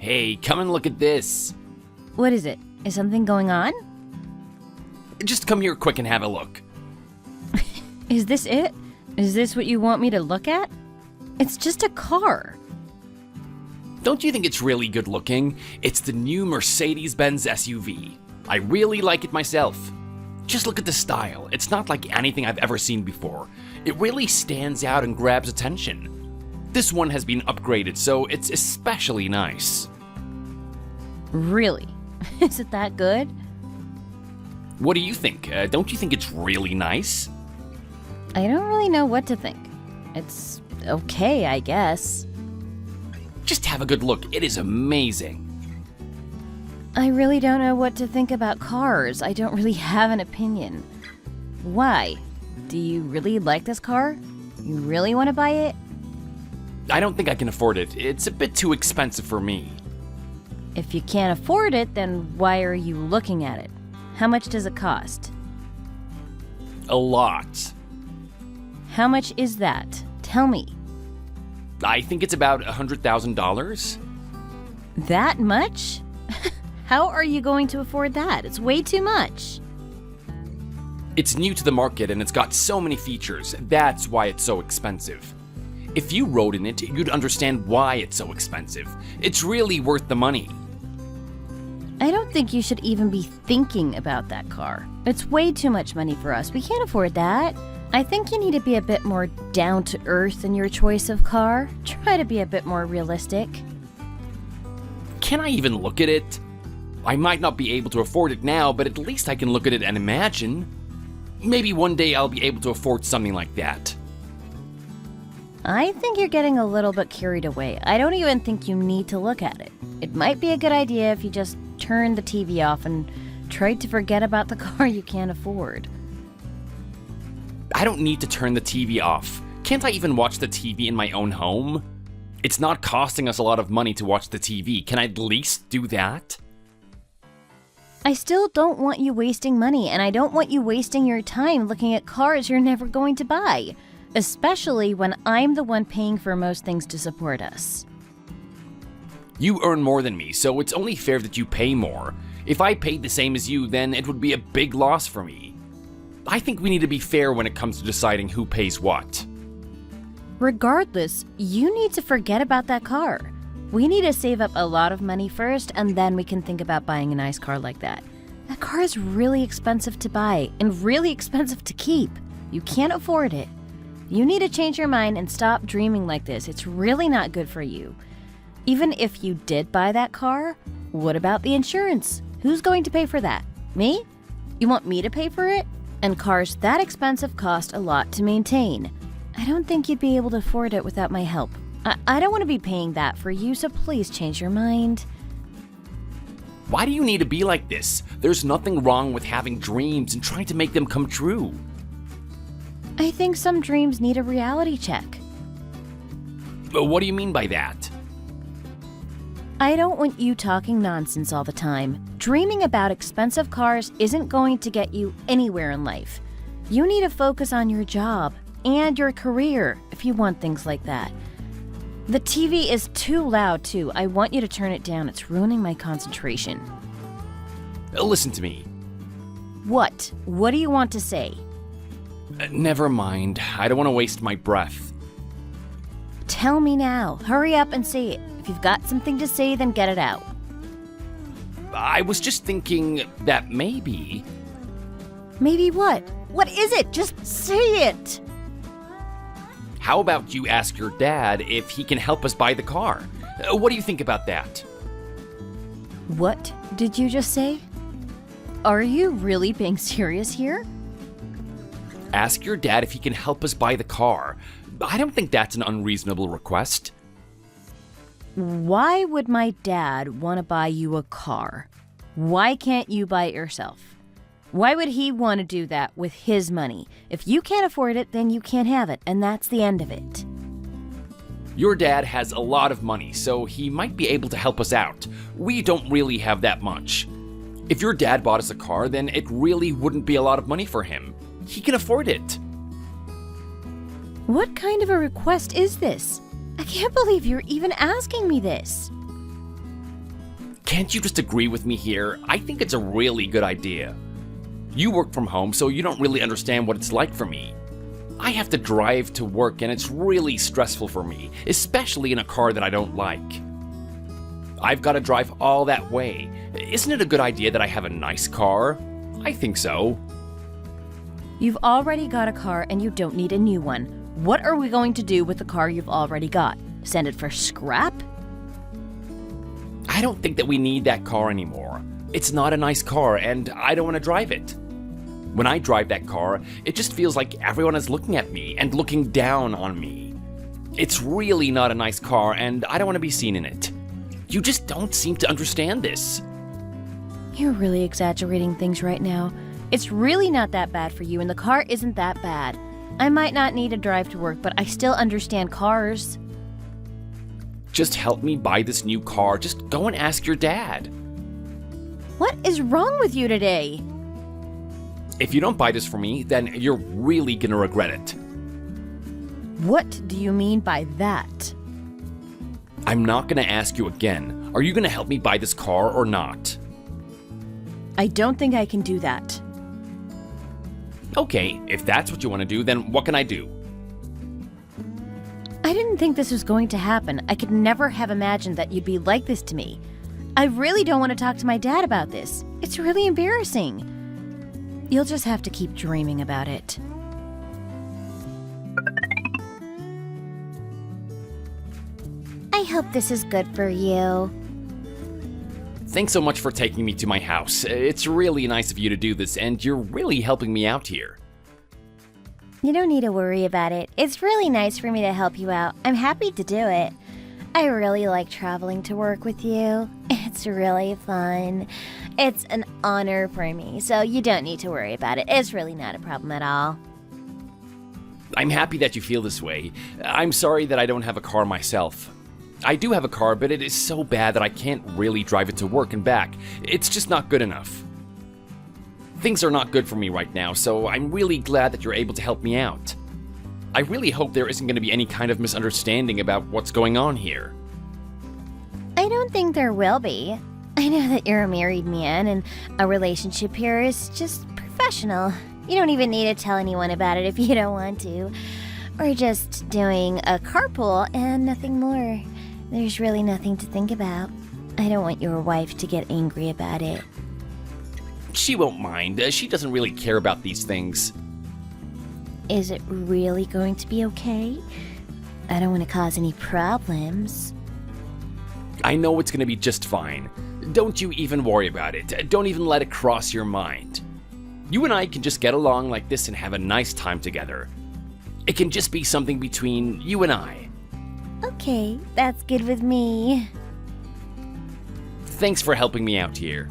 Hey, come and look at this. What is it? Is something going on? Just come here quick and have a look. Is this it? Is this what you want me to look at? It's just a car. Don't you think it's really good looking? It's the new Mercedes-Benz SUV. I really like it myself. Just look at the style. It's not like anything I've ever seen before. It really stands out and grabs attention. This one has been upgraded, so it's especially nice. Really? Is it that good? What do you think? Don't you think it's really nice? I don't really know what to think. It's okay, I guess. Just have a good look. It is amazing. I really don't know what to think about cars. I don't really have an opinion. Why? Do you really like this car? You really want to buy it? I don't think I can afford it. It's a bit too expensive for me. If you can't afford it, then why are you looking at it? How much does it cost? A lot. How much is that? Tell me. I think it's about $100,000. That much? How are you going to afford that? It's way too much. It's new to the market and it's got so many features. That's why it's so expensive. If you rode in it, you'd understand why it's so expensive. It's really worth the money. I don't think you should even be thinking about that car. It's way too much money for us. We can't afford that. I think you need to be a bit more down to earth in your choice of car. Try to be a bit more realistic. Can I even look at it? I might not be able to afford it now, but at least I can look at it and imagine. Maybe one day I'll be able to afford something like that. I think you're getting a little bit carried away. I don't even think you need to look at it. It might be a good idea if you just turn the TV off and try to forget about the car you can't afford. I don't need to turn the TV off. Can't I even watch the TV in my own home? It's not costing us a lot of money to watch the TV. Can I at least do that? I still don't want you wasting money, and I don't want you wasting your time looking at cars you're never going to buy, especially when I'm the one paying for most things to support us. You earn more than me, so it's only fair that you pay more. If I paid the same as you, then it would be a big loss for me. I think we need to be fair when it comes to deciding who pays what. Regardless, you need to forget about that car. We need to save up a lot of money first, and then we can think about buying a nice car like that. That car is really expensive to buy and really expensive to keep. You can't afford it. You need to change your mind and stop dreaming like this. It's really not good for you. Even if you did buy that car, what about the insurance? Who's going to pay for that? Me? You want me to pay for it? And cars that expensive cost a lot to maintain. I don't think you'd be able to afford it without my help. I don't want to be paying that for you, so please change your mind. Why do you need to be like this? There's nothing wrong with having dreams and trying to make them come true. I think some dreams need a reality check. But what do you mean by that? I don't want you talking nonsense all the time. Dreaming about expensive cars isn't going to get you anywhere in life. You need to focus on your job and your career if you want things like that. The TV is too loud, too. I want you to turn it down. It's ruining my concentration. Listen to me. What? What do you want to say? Never mind. I don't want to waste my breath. Tell me now. Hurry up and say it. If you've got something to say, then get it out. I was just thinking that maybe... Maybe what? What is it? Just say it! How about you ask your dad if he can help us buy the car? What do you think about that? What did you just say? Are you really being serious here? Ask your dad if he can help us buy the car. I don't think that's an unreasonable request. Why would my dad want to buy you a car? Why can't you buy it yourself? Why would he want to do that with his money? If you can't afford it, then you can't have it, and that's the end of it. Your dad has a lot of money, so he might be able to help us out. We don't really have that much. If your dad bought us a car, then it really wouldn't be a lot of money for him. He can afford it. What kind of a request is this? I can't believe you're even asking me this. Can't you just agree with me here? I think it's a really good idea. You work from home, so you don't really understand what it's like for me. I have to drive to work, and it's really stressful for me, especially in a car that I don't like. I've got to drive all that way. Isn't it a good idea that I have a nice car? I think so. You've already got a car and you don't need a new one. What are we going to do with the car you've already got? Send it for scrap? I don't think that we need that car anymore. It's not a nice car, and I don't want to drive it. When I drive that car, it just feels like everyone is looking at me and looking down on me. It's really not a nice car, and I don't want to be seen in it. You just don't seem to understand this. You're really exaggerating things right now. It's really not that bad for you, and the car isn't that bad. I might not need a drive to work, but I still understand cars. Just help me buy this new car. Just go and ask your dad. What is wrong with you today? If you don't buy this for me, then you're really gonna regret it. What do you mean by that? I'm not gonna ask you again. Are you gonna help me buy this car or not? I don't think I can do that. Okay, if that's what you want to do, then what can I do? I didn't think this was going to happen. I could never have imagined that you'd be like this to me. I really don't want to talk to my dad about this. It's really embarrassing. You'll just have to keep dreaming about it. I hope this is good for you. Thanks so much for taking me to my house. It's really nice of you to do this, and you're really helping me out here. You don't need to worry about it. It's really nice for me to help you out. I'm happy to do it. I really like traveling to work with you. It's really fun. It's an honor for me, so you don't need to worry about it. It's really not a problem at all. I'm happy that you feel this way. I'm sorry that I don't have a car myself. I do have a car, but it is so bad that I can't really drive it to work and back. It's just not good enough. Things are not good for me right now, so I'm really glad that you're able to help me out. I really hope there isn't going to be any kind of misunderstanding about what's going on here. I don't think there will be. I know that you're a married man, and a relationship here is just professional. You don't even need to tell anyone about it if you don't want to. We're just doing a carpool and nothing more. There's really nothing to think about. I don't want your wife to get angry about it. She won't mind. She doesn't really care about these things. Is it really going to be okay? I don't want to cause any problems. I know it's going to be just fine. Don't you even worry about it. Don't even let it cross your mind. You and I can just get along like this and have a nice time together. It can just be something between you and I. Okay, that's good with me. Thanks for helping me out here.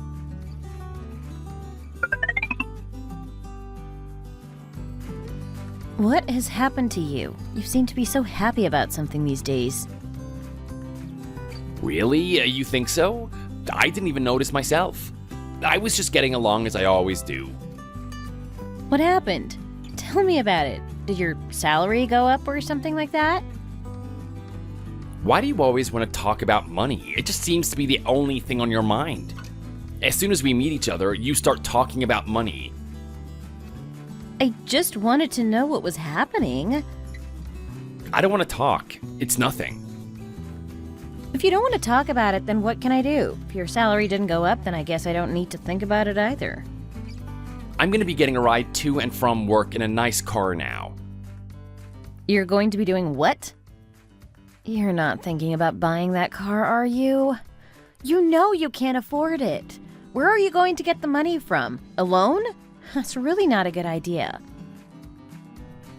What has happened to you? You seem to be so happy about something these days. Really? You think so? I didn't even notice myself. I was just getting along as I always do. What happened? Tell me about it. Did your salary go up or something like that? Why do you always want to talk about money? It just seems to be the only thing on your mind. As soon as we meet each other, you start talking about money. I just wanted to know what was happening. I don't want to talk. It's nothing. If you don't want to talk about it, then what can I do? If your salary didn't go up, then I guess I don't need to think about it either. I'm going to be getting a ride to and from work in a nice car now. You're going to be doing what? You're not thinking about buying that car, are you? You know you can't afford it. Where are you going to get the money from? A loan? That's really not a good idea.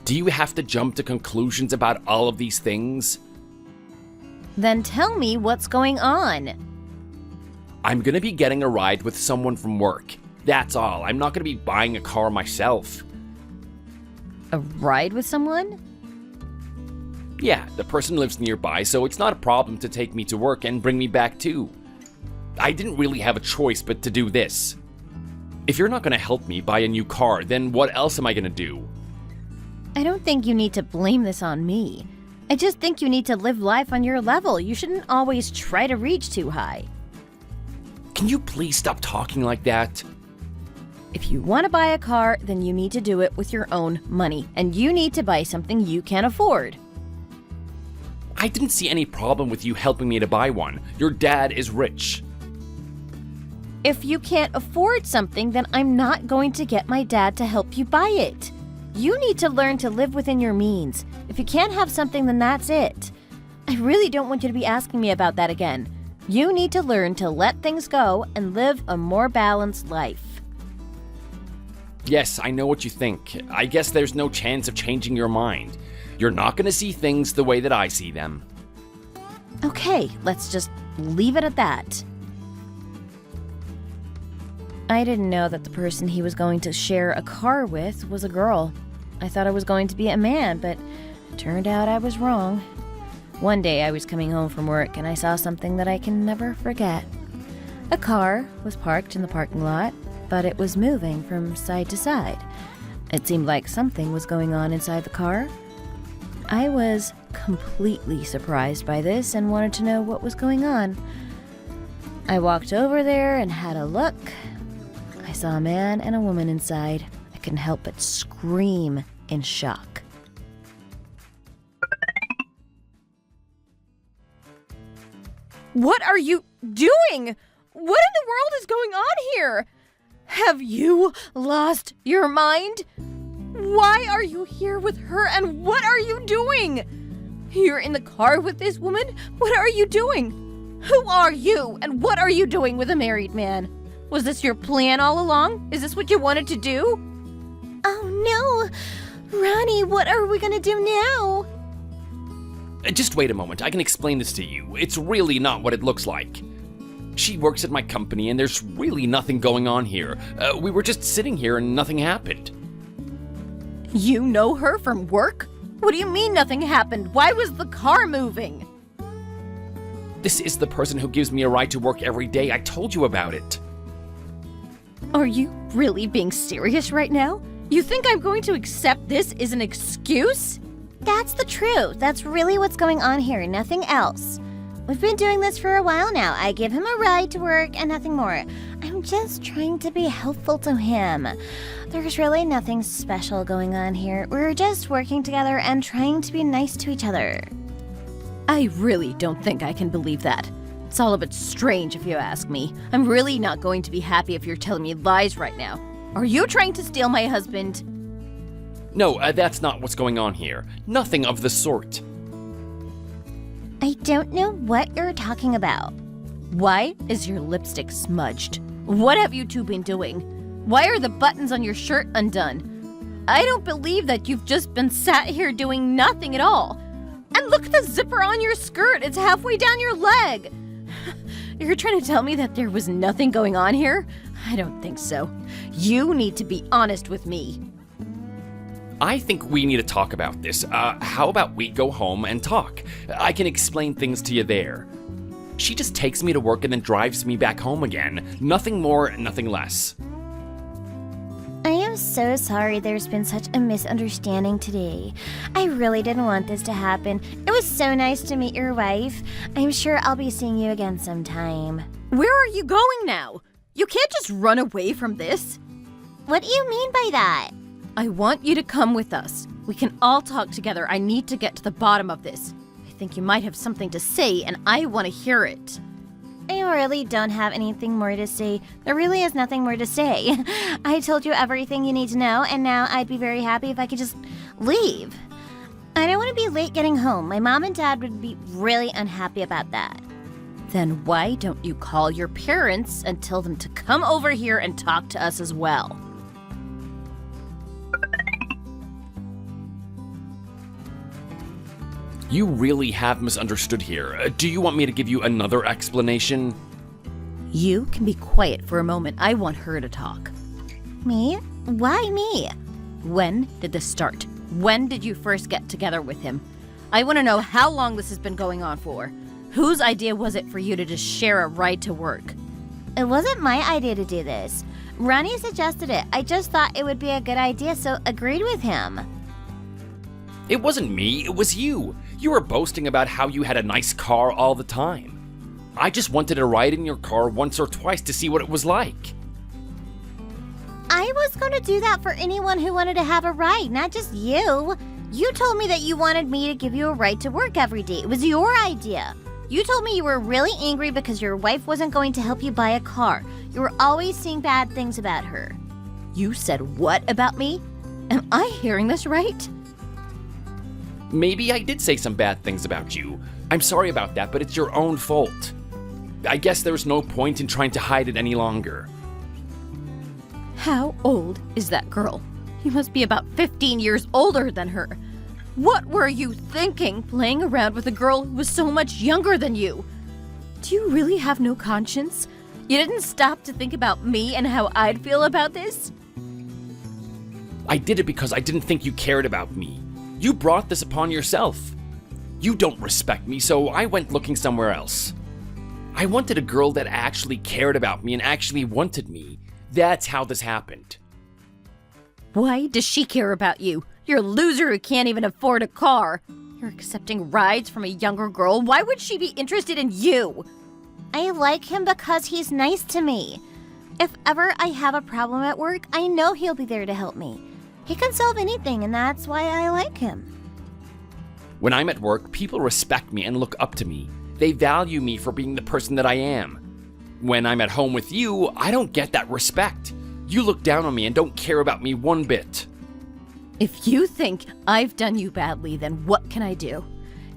Do you have to jump to conclusions about all of these things? Then tell me what's going on. I'm going to be getting a ride with someone from work. That's all. I'm not going to be buying a car myself. A ride with someone? Yeah, the person lives nearby, so it's not a problem to take me to work and bring me back too. I didn't really have a choice but to do this. If you're not going to help me buy a new car, then what else am I going to do? I don't think you need to blame this on me. I just think you need to live life on your level. You shouldn't always try to reach too high. Can you please stop talking like that? If you want to buy a car, then you need to do it with your own money, and you need to buy something you can afford. I didn't see any problem with you helping me to buy one. Your dad is rich. If you can't afford something, then I'm not going to get my dad to help you buy it. You need to learn to live within your means. If you can't have something, then that's it. I really don't want you to be asking me about that again. You need to learn to let things go and live a more balanced life. Yes, I know what you think. I guess there's no chance of changing your mind. You're not going to see things the way that I see them. Okay, let's just leave it at that. I didn't know that the person he was going to share a car with was a girl. I thought I was going to be a man, but it turned out I was wrong. One day I was coming home from work and I saw something that I can never forget. A car was parked in the parking lot, but it was moving from side to side. It seemed like something was going on inside the car. I was completely surprised by this and wanted to know what was going on. I walked over there and had a look. I saw a man and a woman inside. I couldn't help but scream in shock. What are you doing? What in the world is going on here? Have you lost your mind? Why are you here with her and what are you doing? You're in the car with this woman? What are you doing? Who are you and what are you doing with a married man? Was this your plan all along? Is this what you wanted to do? Oh no! Ronnie, what are we gonna do now? Just wait a moment, I can explain this to you. It's really not what it looks like. She works at my company and there's really nothing going on here. We were just sitting here and nothing happened. You know her from work? What do you mean nothing happened? Why was the car moving? This is the person who gives me a ride to work every day. I told you about it. Are you really being serious right now? You think I'm going to accept this as an excuse? That's the truth. That's really what's going on here, nothing else. We've been doing this for a while now. I give him a ride to work and nothing more. I'm just trying to be helpful to him. There's really nothing special going on here. We're just working together and trying to be nice to each other. I really don't think I can believe that. It's all a bit strange if you ask me. I'm really not going to be happy if you're telling me lies right now. Are you trying to steal my husband? No, that's not what's going on here. Nothing of the sort. I don't know what you're talking about. Why is your lipstick smudged? What have you two been doing? Why are the buttons on your shirt undone? I don't believe that you've just been sat here doing nothing at all. And look at the zipper on your skirt. It's halfway down your leg. You're trying to tell me that there was nothing going on here? I don't think so. You need to be honest with me. I think we need to talk about this. How about we go home and talk? I can explain things to you there. She just takes me to work and then drives me back home again. Nothing more, nothing less. I am so sorry there's been such a misunderstanding today. I really didn't want this to happen. It was so nice to meet your wife. I'm sure I'll be seeing you again sometime. Where are you going now? You can't just run away from this. What do you mean by that? I want you to come with us. We can all talk together. I need to get to the bottom of this. I think you might have something to say, and I want to hear it. I really don't have anything more to say. There really is nothing more to say. I told you everything you need to know, and now I'd be very happy if I could just leave. I don't want to be late getting home. My mom and dad would be really unhappy about that. Then why don't you call your parents and tell them to come over here and talk to us as well? You really have misunderstood here. Do you want me to give you another explanation? You can be quiet for a moment. I want her to talk. Me? Why me? When did this start? When did you first get together with him? I want to know how long this has been going on for. Whose idea was it for you to just share a ride to work? It wasn't my idea to do this. Ronnie suggested it. I just thought it would be a good idea, so agreed with him. It wasn't me, it was you. You were boasting about how you had a nice car all the time. I just wanted to ride in your car once or twice to see what it was like. I was going to do that for anyone who wanted to have a ride, not just you. You told me that you wanted me to give you a ride to work every day. It was your idea. You told me you were really angry because your wife wasn't going to help you buy a car. You were always saying bad things about her. You said what about me? Am I hearing this right? Maybe I did say some bad things about you. I'm sorry about that, but it's your own fault. I guess there's no point in trying to hide it any longer. How old is that girl? You must be about 15 years older than her. What were you thinking, playing around with a girl who was so much younger than you? Do you really have no conscience? You didn't stop to think about me and how I'd feel about this? I did it because I didn't think you cared about me. You brought this upon yourself. You don't respect me, so I went looking somewhere else. I wanted a girl that actually cared about me and actually wanted me. That's how this happened. Why does she care about you? You're a loser who can't even afford a car. You're accepting rides from a younger girl. Why would she be interested in you? I like him because he's nice to me. If ever I have a problem at work, I know he'll be there to help me. He can solve anything, and that's why I like him. When I'm at work, people respect me and look up to me. They value me for being the person that I am. When I'm at home with you, I don't get that respect. You look down on me and don't care about me one bit. If you think I've done you badly, then what can I do?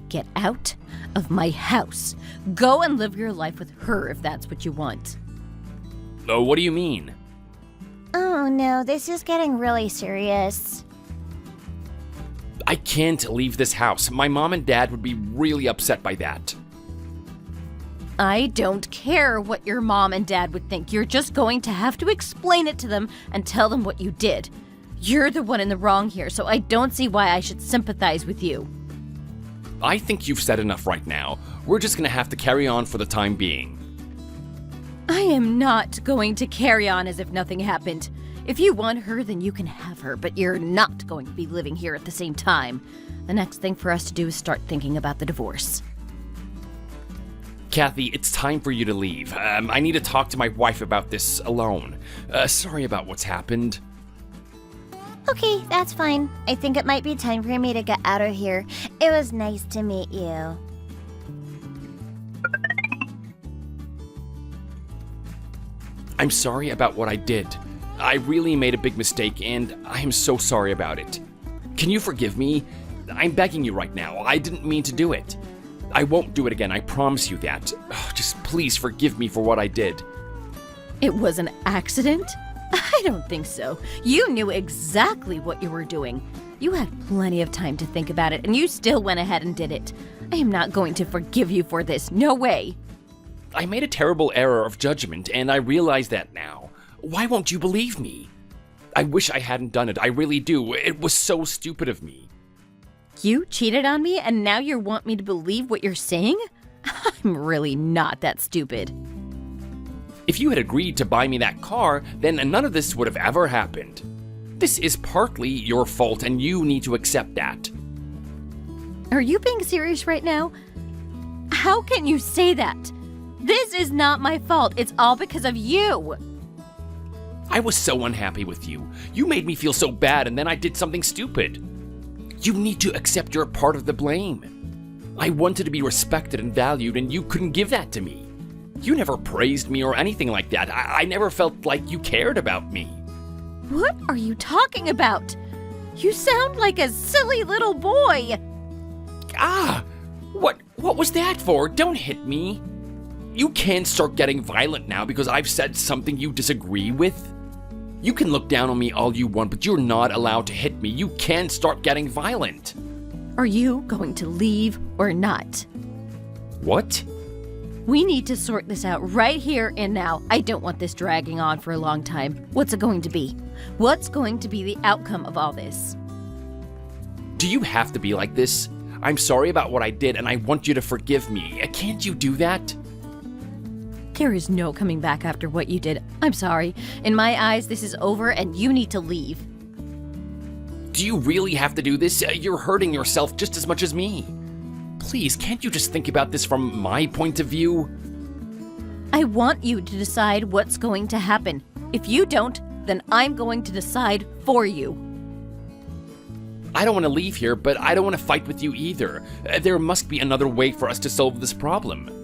Get out of my house. Go and live your life with her if that's what you want. Oh, what do you mean? Oh no, this is getting really serious. I can't leave this house. My mom and dad would be really upset by that. I don't care what your mom and dad would think. You're just going to have to explain it to them and tell them what you did. You're the one in the wrong here, so I don't see why I should sympathize with you. I think you've said enough right now. We're just gonna have to carry on for the time being. I am not going to carry on as if nothing happened. If you want her, then you can have her, but you're not going to be living here at the same time. The next thing for us to do is start thinking about the divorce. Kathy, it's time for you to leave. I need to talk to my wife about this alone. Sorry about what's happened. Okay, that's fine. I think it might be time for me to get out of here. It was nice to meet you. I'm sorry about what I did. I really made a big mistake, and I am so sorry about it. Can you forgive me? I'm begging you right now. I didn't mean to do it. I won't do it again, I promise you that. Just please forgive me for what I did. It was an accident? I don't think so. You knew exactly what you were doing. You had plenty of time to think about it, and you still went ahead and did it. I am not going to forgive you for this. No way. I made a terrible error of judgment, and I realize that now. Why won't you believe me? I wish I hadn't done it. I really do. It was so stupid of me. You cheated on me, and now you want me to believe what you're saying? I'm really not that stupid. If you had agreed to buy me that car, then none of this would have ever happened. This is partly your fault, and you need to accept that. Are you being serious right now? How can you say that? This is not my fault. It's all because of you. I was so unhappy with you. You made me feel so bad, and then I did something stupid. You need to accept your part of the blame. I wanted to be respected and valued, and you couldn't give that to me. You never praised me or anything like that. I never felt like you cared about me. What are you talking about? You sound like a silly little boy. Ah! What was that for? Don't hit me. You can't start getting violent now because I've said something you disagree with. You can look down on me all you want, but you're not allowed to hit me. You can't start getting violent. Are you going to leave or not? What? We need to sort this out right here and now. I don't want this dragging on for a long time. What's it going to be? What's going to be the outcome of all this? Do you have to be like this? I'm sorry about what I did, and I want you to forgive me. Can't you do that? There is no coming back after what you did. I'm sorry. In my eyes, this is over and you need to leave. Do you really have to do this? You're hurting yourself just as much as me. Please, can't you just think about this from my point of view? I want you to decide what's going to happen. If you don't, then I'm going to decide for you. I don't want to leave here, but I don't want to fight with you either. There must be another way for us to solve this problem.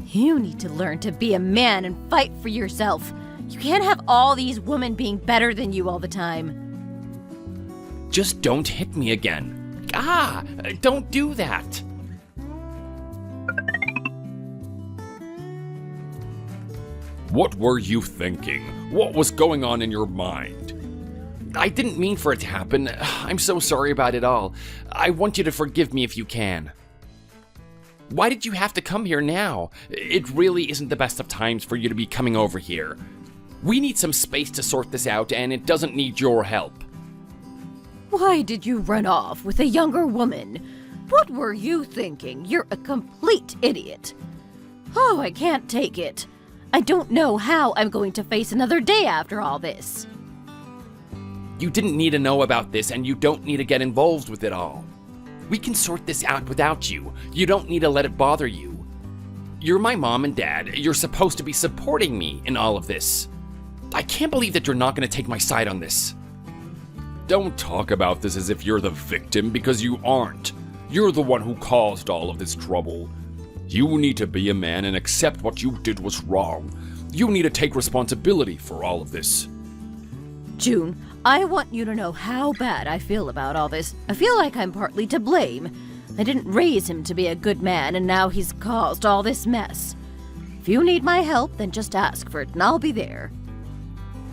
You need to learn to be a man and fight for yourself. You can't have all these women being better than you all the time. Just don't hit me again. Don't do that. What were you thinking? What was going on in your mind? I didn't mean for it to happen. I'm so sorry about it all. I want you to forgive me if you can. Why did you have to come here now? It really isn't the best of times for you to be coming over here. We need some space to sort this out, and it doesn't need your help. Why did you run off with a younger woman? What were you thinking? You're a complete idiot. Oh, I can't take it. I don't know how I'm going to face another day after all this. You didn't need to know about this, and you don't need to get involved with it all. We can sort this out without you. You don't need to let it bother you. You're my mom and dad. You're supposed to be supporting me in all of this. I can't believe that you're not going to take my side on this. Don't talk about this as if you're the victim, because you aren't. You're the one who caused all of this trouble. You need to be a man and accept what you did was wrong. You need to take responsibility for all of this. June, I want you to know how bad I feel about all this. I feel like I'm partly to blame. I didn't raise him to be a good man, and now he's caused all this mess. If you need my help, then just ask for it, and I'll be there.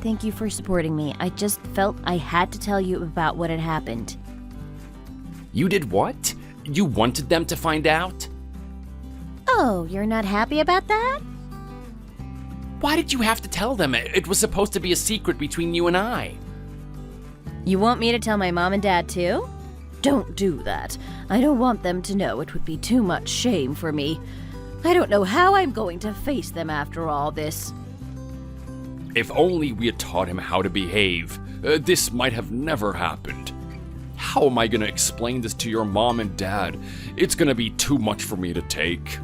Thank you for supporting me. I just felt I had to tell you about what had happened. You did what? You wanted them to find out? Oh, you're not happy about that? Why did you have to tell them? It was supposed to be a secret between you and I. You want me to tell my mom and dad too? Don't do that. I don't want them to know. It would be too much shame for me. I don't know how I'm going to face them after all this. If only we had taught him how to behave, this might have never happened. How am I going to explain this to your mom and dad? It's going to be too much for me to take.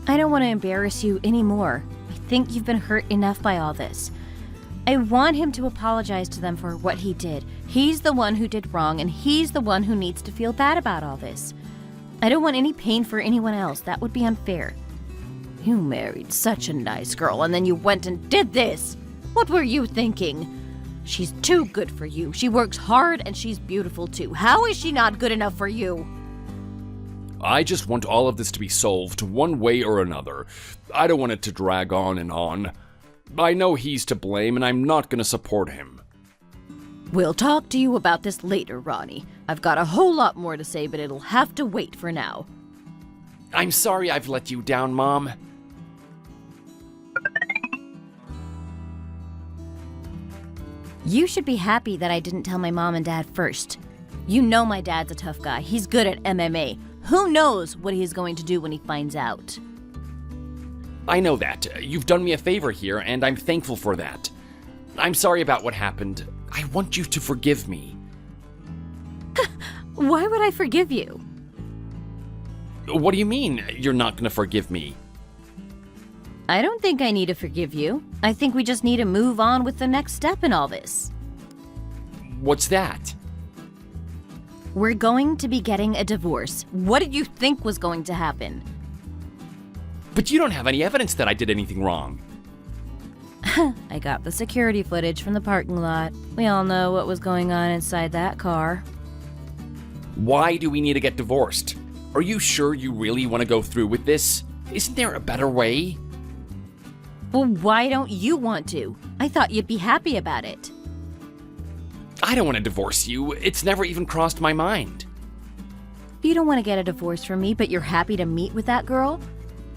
I don't want to embarrass you anymore. I think you've been hurt enough by all this. I want him to apologize to them for what he did. He's the one who did wrong, and he's the one who needs to feel bad about all this. I don't want any pain for anyone else. That would be unfair. You married such a nice girl, and then you went and did this. What were you thinking? She's too good for you. She works hard, and she's beautiful too. How is she not good enough for you? I just want all of this to be solved one way or another. I don't want it to drag on and on. I know he's to blame, and I'm not going to support him. We'll talk to you about this later, Ronnie. I've got a whole lot more to say, but it'll have to wait for now. I'm sorry I've let you down, Mom. You should be happy that I didn't tell my mom and dad first. You know my dad's a tough guy. He's good at MMA. Who knows what he's going to do when he finds out? I know that. You've done me a favor here, and I'm thankful for that. I'm sorry about what happened. I want you to forgive me. Why would I forgive you? What do you mean, you're not going to forgive me? I don't think I need to forgive you. I think we just need to move on with the next step in all this. What's that? We're going to be getting a divorce. What did you think was going to happen? But you don't have any evidence that I did anything wrong. I got the security footage from the parking lot. We all know what was going on inside that car. Why do we need to get divorced? Are you sure you really want to go through with this? Isn't there a better way? Well, why don't you want to? I thought you'd be happy about it. I don't want to divorce you. It's never even crossed my mind. You don't want to get a divorce from me, but you're happy to meet with that girl?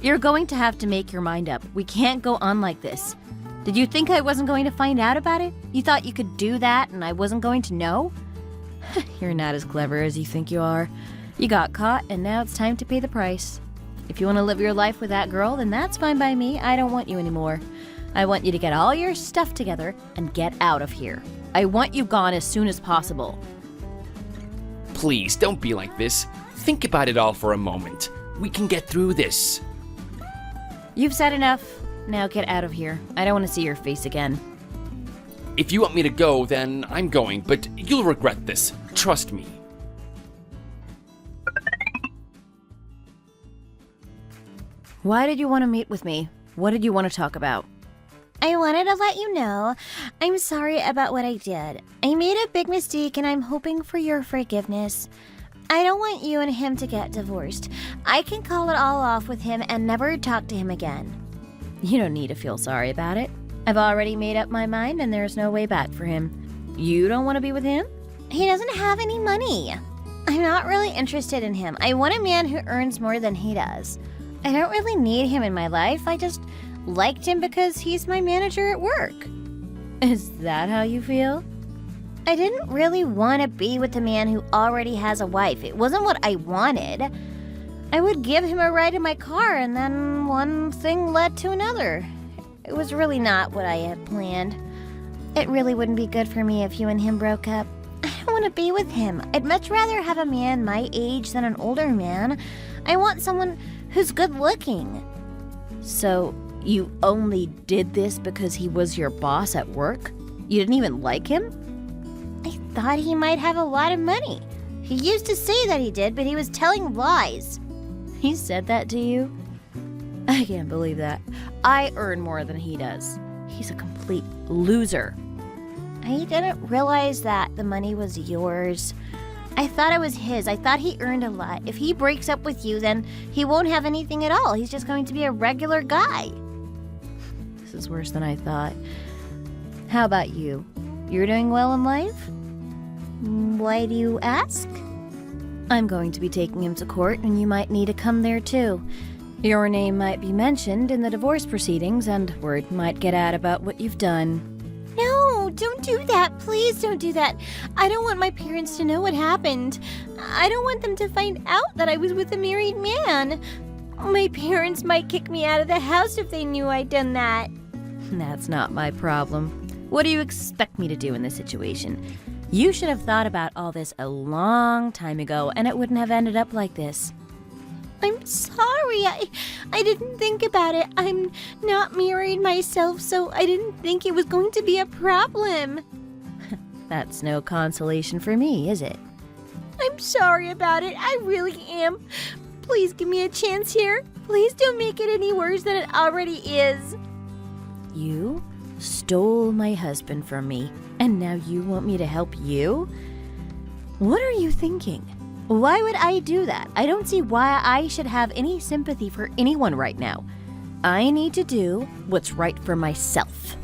You're going to have to make your mind up. We can't go on like this. Did you think I wasn't going to find out about it? You thought you could do that and I wasn't going to know? You're not as clever as you think you are. You got caught and now it's time to pay the price. If you want to live your life with that girl, then that's fine by me. I don't want you anymore. I want you to get all your stuff together and get out of here. I want you gone as soon as possible. Please, don't be like this. Think about it all for a moment. We can get through this. You've said enough. Now get out of here. I don't want to see your face again. If you want me to go, then I'm going, but you'll regret this. Trust me. Why did you want to meet with me? What did you want to talk about? I wanted to let you know I'm sorry about what I did. I made a big mistake and I'm hoping for your forgiveness. I don't want you and him to get divorced. I can call it all off with him and never talk to him again. You don't need to feel sorry about it. I've already made up my mind and there's no way back for him. You don't want to be with him? He doesn't have any money. I'm not really interested in him. I want a man who earns more than he does. I don't really need him in my life. I just liked him because he's my manager at work. Is that how you feel? I didn't really want to be with a man who already has a wife. It wasn't what I wanted. I would give him a ride in my car and then one thing led to another. It was really not what I had planned. It really wouldn't be good for me if you and him broke up. I don't want to be with him. I'd much rather have a man my age than an older man. I want someone who's good looking. So, you only did this because he was your boss at work? You didn't even like him? I thought he might have a lot of money. He used to say that he did, but he was telling lies. He said that to you? I can't believe that. I earn more than he does. He's a complete loser. I didn't realize that the money was yours. I thought it was his. I thought he earned a lot. If he breaks up with you, then he won't have anything at all. He's just going to be a regular guy. This is worse than I thought. How about you? You're doing well in life? Why do you ask? I'm going to be taking him to court, and you might need to come there too. Your name might be mentioned in the divorce proceedings, and word might get out about what you've done. No, don't do that. Please don't do that. I don't want my parents to know what happened. I don't want them to find out that I was with a married man. My parents might kick me out of the house if they knew I'd done that. That's not my problem. What do you expect me to do in this situation? You should have thought about all this a long time ago, and it wouldn't have ended up like this. I'm sorry. I didn't think about it. I'm not married myself, so I didn't think it was going to be a problem. That's no consolation for me, is it? I'm sorry about it. I really am. Please give me a chance here. Please don't make it any worse than it already is. You stole my husband from me, and now you want me to help you? What are you thinking? Why would I do that? I don't see why I should have any sympathy for anyone right now. I need to do what's right for myself.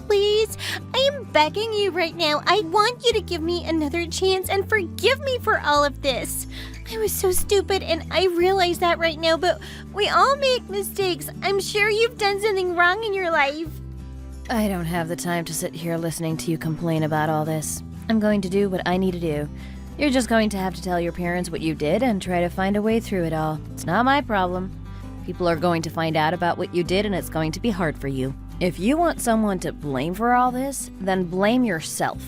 Please, I am begging you right now. I want you to give me another chance and forgive me for all of this. I was so stupid and I realize that right now, but we all make mistakes. I'm sure you've done something wrong in your life. I don't have the time to sit here listening to you complain about all this. I'm going to do what I need to do. You're just going to have to tell your parents what you did and try to find a way through it all. It's not my problem. People are going to find out about what you did and it's going to be hard for you. If you want someone to blame for all this, then blame yourself.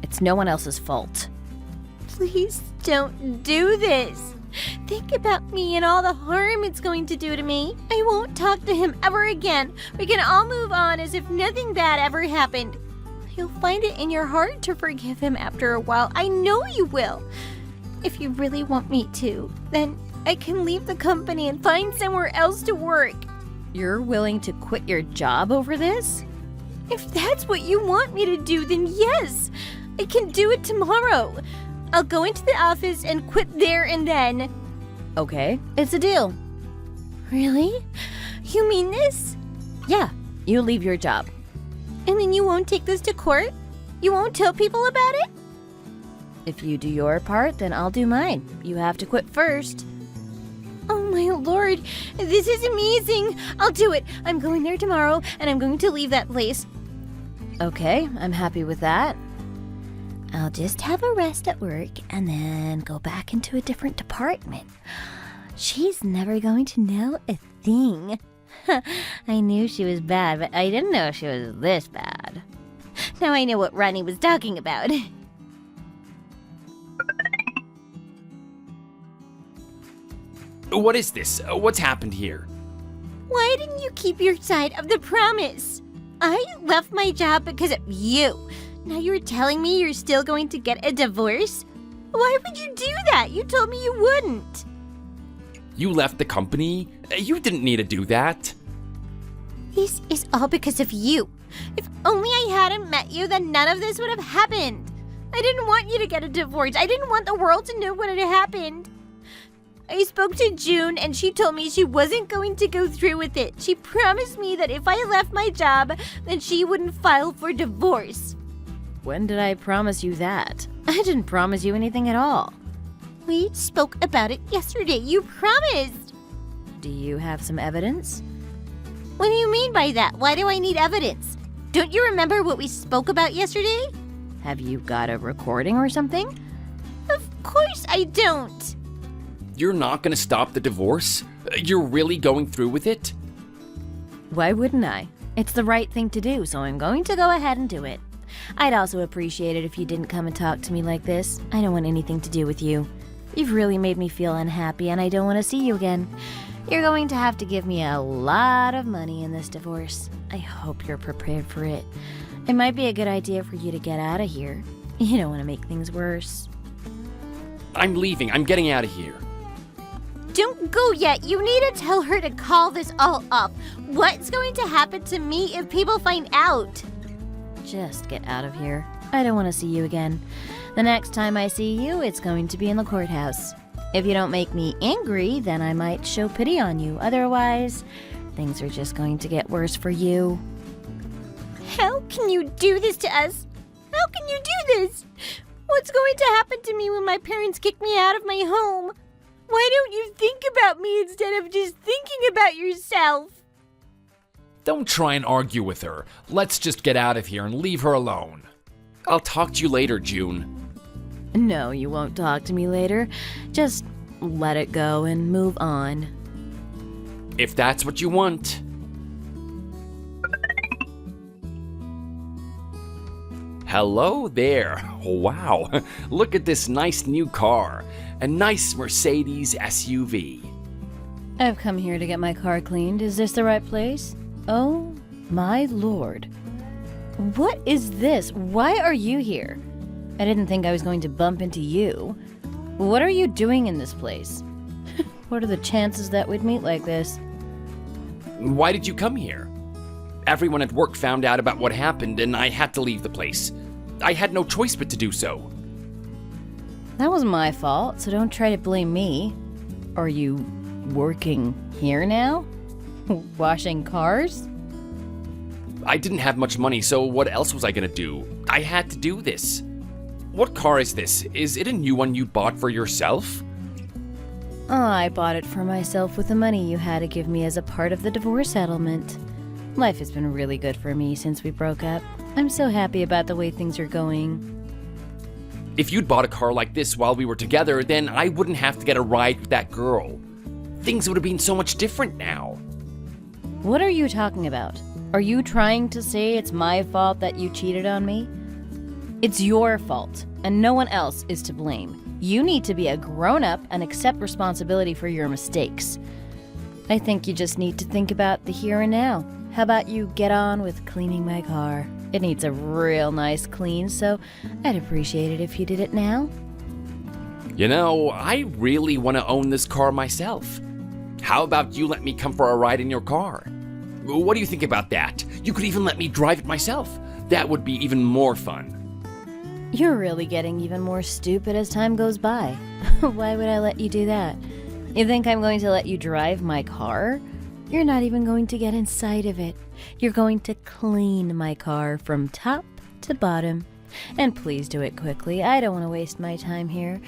It's no one else's fault. Please don't do this. Think about me and all the harm it's going to do to me. I won't talk to him ever again. We can all move on as if nothing bad ever happened. You'll find it in your heart to forgive him after a while. I know you will. If you really want me to, then I can leave the company and find somewhere else to work. You're willing to quit your job over this? If that's what you want me to do, then yes. I can do it tomorrow. I'll go into the office and quit there and then. Okay, it's a deal. Really? You mean this? Yeah, you leave your job. And then you won't take this to court? You won't tell people about it? If you do your part, then I'll do mine. You have to quit first. Oh my lord, this is amazing. I'll do it. I'm going there tomorrow and I'm going to leave that place. Okay, I'm happy with that. I'll just have a rest at work and then go back into a different department. She's never going to know a thing. I knew she was bad, but I didn't know she was this bad. Now I know what Ronnie was talking about. What is this? What's happened here? Why didn't you keep your side of the promise? I left my job because of you. Now you're telling me you're still going to get a divorce? Why would you do that? You told me you wouldn't. You left the company? You didn't need to do that. This is all because of you. If only I hadn't met you, then none of this would have happened. I didn't want you to get a divorce. I didn't want the world to know what had happened. I spoke to June and she told me she wasn't going to go through with it. She promised me that if I left my job, then she wouldn't file for divorce. When did I promise you that? I didn't promise you anything at all. We spoke about it yesterday. You promised. Do you have some evidence? What do you mean by that? Why do I need evidence? Don't you remember what we spoke about yesterday? Have you got a recording or something? Of course I don't. You're not gonna stop the divorce? You're really going through with it? Why wouldn't I? It's the right thing to do, so I'm going to go ahead and do it. I'd also appreciate it if you didn't come and talk to me like this. I don't want anything to do with you. You've really made me feel unhappy and I don't want to see you again. You're going to have to give me a lot of money in this divorce. I hope you're prepared for it. It might be a good idea for you to get out of here. You don't want to make things worse. I'm leaving. I'm getting out of here. Don't go yet. You need to tell her to call this all off. What's going to happen to me if people find out? Just get out of here. I don't want to see you again. The next time I see you, it's going to be in the courthouse. If you don't make me angry, then I might show pity on you. Otherwise, things are just going to get worse for you. How can you do this to us? How can you do this? What's going to happen to me when my parents kick me out of my home? Why don't you think about me instead of just thinking about yourself? Don't try and argue with her. Let's just get out of here and leave her alone. I'll talk to you later, June. No, you won't talk to me later. Just let it go and move on. If that's what you want. Hello there. Wow, look at this nice new car. A nice Mercedes SUV. I've come here to get my car cleaned. Is this the right place? Oh, my lord. What is this? Why are you here? I didn't think I was going to bump into you. What are you doing in this place? What are the chances that we'd meet like this? Why did you come here? Everyone at work found out about what happened and I had to leave the place. I had no choice but to do so. That was my fault, so don't try to blame me. Are you working here now? Washing cars? I didn't have much money, so what else was I gonna do? I had to do this. What car is this? Is it a new one you bought for yourself? Oh, I bought it for myself with the money you had to give me as a part of the divorce settlement. Life has been really good for me since we broke up. I'm so happy about the way things are going. If you'd bought a car like this while we were together, then I wouldn't have to get a ride with that girl. Things would have been so much different now. What are you talking about? Are you trying to say it's my fault that you cheated on me? It's your fault, and no one else is to blame. You need to be a grown-up and accept responsibility for your mistakes. I think you just need to think about the here and now. How about you get on with cleaning my car? It needs a real nice clean, so I'd appreciate it if you did it now. You know, I really want to own this car myself. How about you let me come for a ride in your car? What do you think about that? You could even let me drive it myself. That would be even more fun. You're really getting even more stupid as time goes by. Why would I let you do that? You think I'm going to let you drive my car? You're not even going to get inside of it. You're going to clean my car from top to bottom. And please do it quickly. I don't want to waste my time here.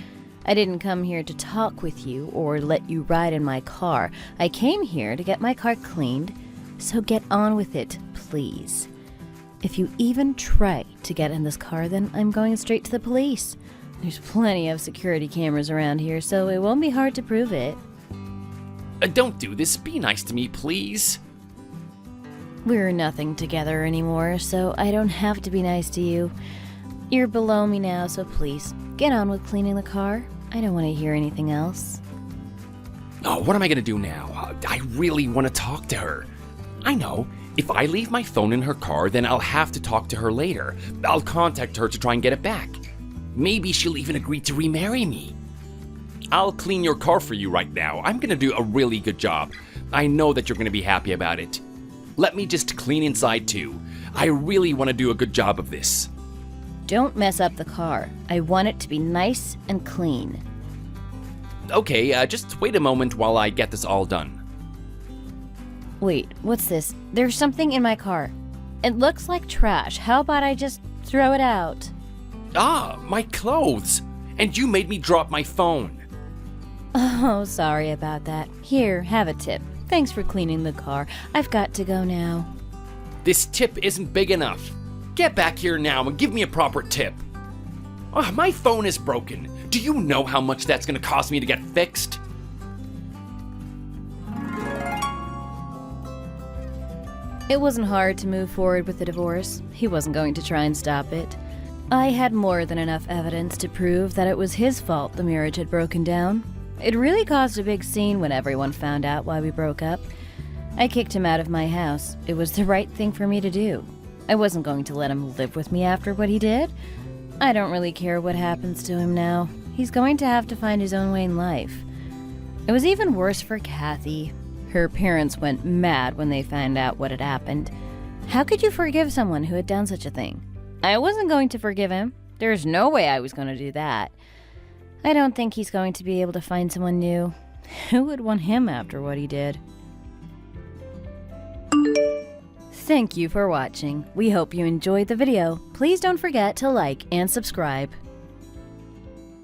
I didn't come here to talk with you or let you ride in my car. I came here to get my car cleaned, so get on with it, please. If you even try to get in this car, then I'm going straight to the police. There's plenty of security cameras around here, so it won't be hard to prove it. Don't do this. Be nice to me, please. We're nothing together anymore, so I don't have to be nice to you. You're below me now, so please, get on with cleaning the car. I don't want to hear anything else. Oh, what am I gonna do now? I really want to talk to her. I know, if I leave my phone in her car, then I'll have to talk to her later. I'll contact her to try and get it back. Maybe she'll even agree to remarry me. I'll clean your car for you right now. I'm gonna do a really good job. I know that you're gonna be happy about it. Let me just clean inside too. I really want to do a good job of this. Don't mess up the car. I want it to be nice and clean. Okay, just wait a moment while I get this all done. Wait, what's this? There's something in my car. It looks like trash. How about I just throw it out? Ah, my clothes! And you made me drop my phone. Oh, sorry about that. Here, have a tip. Thanks for cleaning the car. I've got to go now. This tip isn't big enough. Get back here now and give me a proper tip. Ah, my phone is broken. Do you know how much that's gonna cost me to get fixed? It wasn't hard to move forward with the divorce. He wasn't going to try and stop it. I had more than enough evidence to prove that it was his fault the marriage had broken down. It really caused a big scene when everyone found out why we broke up. I kicked him out of my house. It was the right thing for me to do. I wasn't going to let him live with me after what he did. I don't really care what happens to him now. He's going to have to find his own way in life. It was even worse for Kathy. Her parents went mad when they found out what had happened. How could you forgive someone who had done such a thing? I wasn't going to forgive him. There's no way I was going to do that. I don't think he's going to be able to find someone new. Who would want him after what he did? Thank you for watching. We hope you enjoyed the video. Please don't forget to like and subscribe.